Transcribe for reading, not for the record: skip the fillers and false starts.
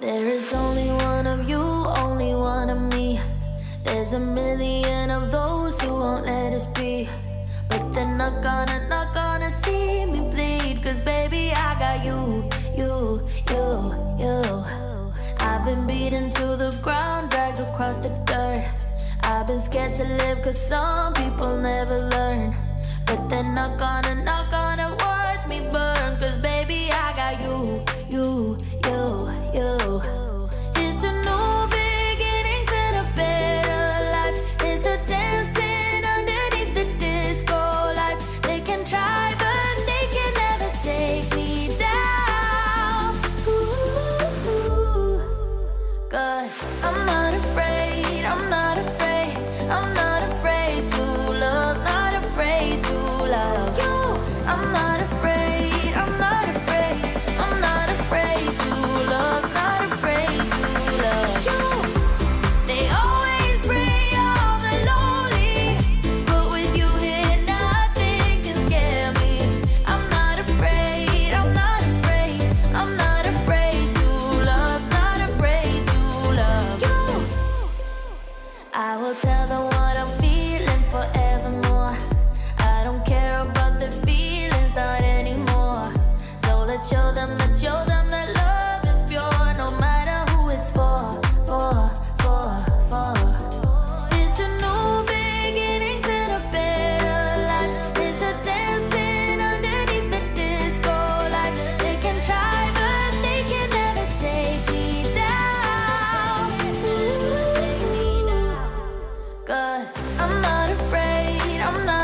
There is only one of you, only one of me. There's a million of those who won't let us be. But they're not gonna see me bleed. Cause baby, I got you. I've been beaten to the ground, dragged across the dirt. I've been scared to live cause some people never learn. But they're not gonna watch me burn. Cause baby, I got you. It's a new beginnings and a better life. It's the dancing underneath the disco lights. They can try but they can never take me down. Ooh. Cause I'm not afraid, I'm not afraid, I'm not afraid to love, not afraid to love you. I'm not afraid, I'm not afraid, I'm not afraid to love, not afraid to love you. They always bring all the lonely, but with you here nothing can scare me. I'm not afraid, I'm not afraid, I'm not afraid to love, not afraid to love you. I will tell them what I'm feeling forevermore. I don't care about their feelings, not anymore. So let's show them that love is pure, no matter who it's for. It's a new beginnings and a better life. It's the dancing underneath the disco lights. They can try but they can never take me down. Cause I'm not afraid, I'm not